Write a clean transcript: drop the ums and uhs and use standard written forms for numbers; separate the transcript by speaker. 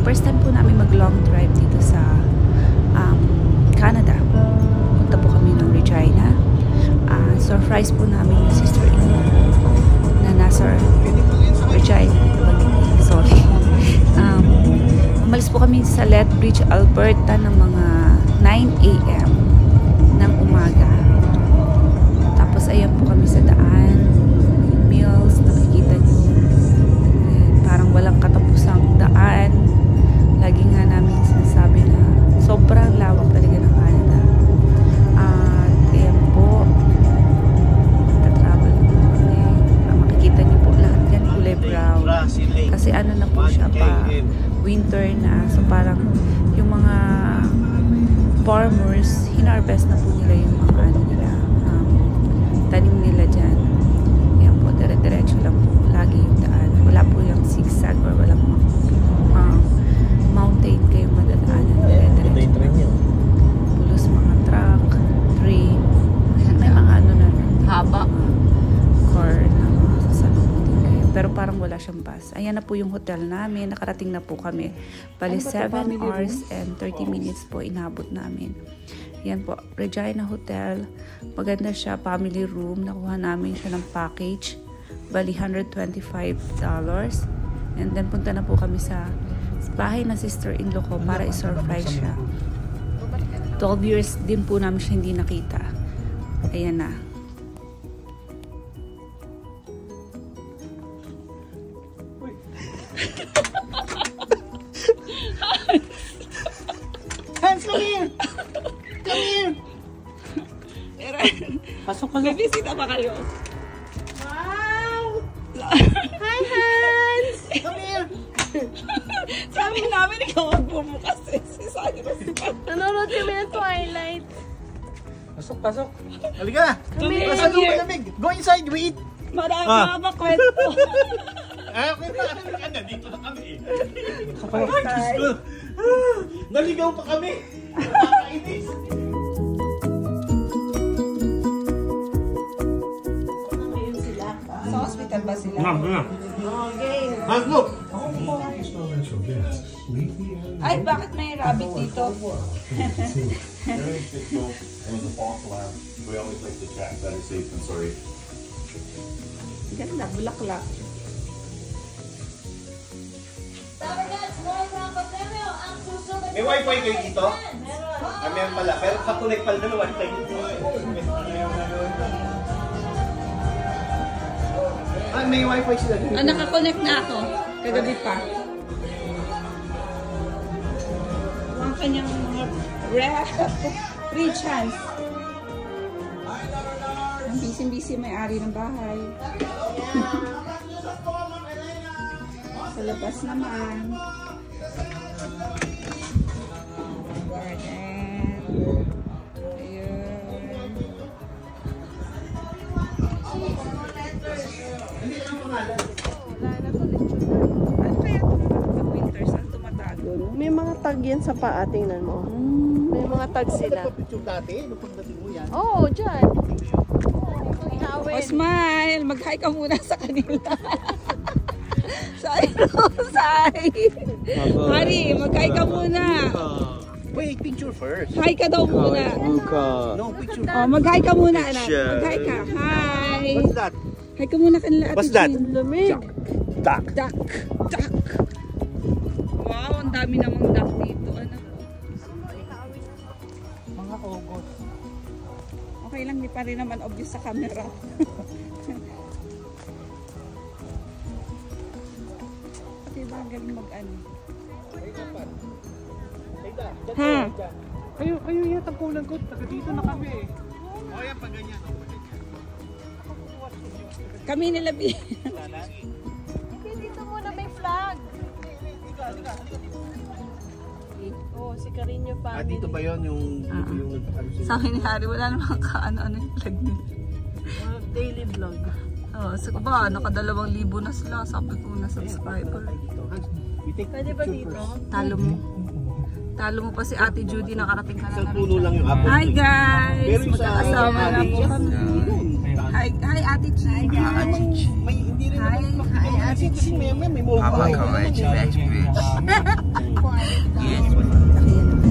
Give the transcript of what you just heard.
Speaker 1: First time po namin mag-long drive dito sa Canada. Punta po kami ng Regina. Surprise po namin yung sister-in-law na nasa Regina. Sorry. Umalis po kami sa Lethbridge, Alberta ng mga 9 AM ng umaga. Tapos ayan po kami sa daan. Meals, nakikita nyo. Parang walang katapusang daan. Lagi nga namin sinasabi na sobrang lawak talaga ng Canada. At ayan po, tatravel po kami. Makikita nyo po lahat yan kulay brown. Kasi ano na po siya pa, winter na. So parang yung mga farmers, hinarvest na po nila yung mga ano nila, tanim nila dyan. Ayan po, dire-diretso lang po lagi yung daan. Wala po yung zigzag or walang mountain kayo madadaanan. Dire-diretso. Pulos mga truck, tree. May mga ano na haba. Car na sasalutin kayo. Pero parang wala siyang bus. Ayan na po yung hotel namin. Nakarating na po kami. Bali 7 hours and 30 minutes po inabot namin. Yan po, Regina Hotel. Maganda siya, family room. Nakuha namin siya ng package. Bali, $125. And then, punta na po kami sa bahay ng sister-in-law ko para i-surprise siya. 12 years din po namin siya hindi nakita. Ayan na.
Speaker 2: Hans, come here! Come here! Pasok ka na.
Speaker 1: Bibisita pa kayo.
Speaker 2: Wow! Hi, Hans! Come here!
Speaker 1: Sabi namin ikaw magbubukas eh. Si Cyrus.
Speaker 3: Nanonood kami ng Twilight.
Speaker 2: Pasok, pasok. Halika!
Speaker 3: Come here.
Speaker 2: Nasa loob ka lamig. Go inside, wait!
Speaker 1: Marami mga kwento.
Speaker 2: Okay pa kami. Dito na kami eh. Ay, Diyos ko! Naligaw pa kami! Nakakainis!
Speaker 1: Sa hospital ba sila?
Speaker 2: Okay. Hans, look!
Speaker 1: Ay, bakit may rabbit dito? Ganda, bulaklak.
Speaker 2: May wifi kayo dito? Meron pala. Pero kakunik pala na wifi dito. May wifi sila dito.
Speaker 1: Nakakonect na ako. Kagabi pa. Ang kanyang mga free chance. Ang busy-busy may-ari ng bahay. Sa labas naman. Garden. Ayun. Ano kaya pag winter? Saan tumatago?
Speaker 3: May mga tag yan sa paa, tingnan mo. May mga tag sila.
Speaker 2: Picture dati, nung pagdating mo yan.
Speaker 3: Oo, dyan.
Speaker 1: Oh, smile! Mag-hi ka muna sa kanila. Say! Hari, mag-hi ka muna.
Speaker 2: Wait, picture first.
Speaker 1: Hi ka daw muna.
Speaker 2: No, picture.
Speaker 1: Oh, mag-hi ka muna, anak. Mag-hi ka. Hi!
Speaker 2: What's that?
Speaker 1: Hi ka muna kanila. Ate
Speaker 2: What's that?
Speaker 1: Jean.
Speaker 3: Lamig.
Speaker 2: Duck.
Speaker 1: Duck. Duck. Wow, ang dami namang duck dito. Ano?
Speaker 2: Mga ogos.
Speaker 1: Okay lang, di pa rin naman obvious sa camera. Pati ba ang galing mag-ano? Ha?
Speaker 2: Kayo yata ang kulang ko. Taga dito na kami eh. O yan, pag ganyan.
Speaker 1: Kami nila B.
Speaker 3: Dito muna may flag. Oh, si Carino family.
Speaker 2: Dito ba yun yung
Speaker 1: Sa akin ni Harry, wala namang kaano-ano yung vlog nila.
Speaker 3: Daily vlog.
Speaker 1: Oh, so ba, naka2,000 na sila. Sabi ko na subscriber.
Speaker 3: Pwede ba dito?
Speaker 1: Talo mo. Talo mo pa si Ate Judy, nakarating ka na
Speaker 2: Isang puno lang yung apple.
Speaker 1: Hi guys!
Speaker 2: Pero yung sa
Speaker 1: Magkakasama na po kami. Hi Hi, Ate Chi.
Speaker 2: May hindi rin naman makikita kasi may mga
Speaker 4: Papa, come on, let's bridge. Yes.
Speaker 1: Laki yan.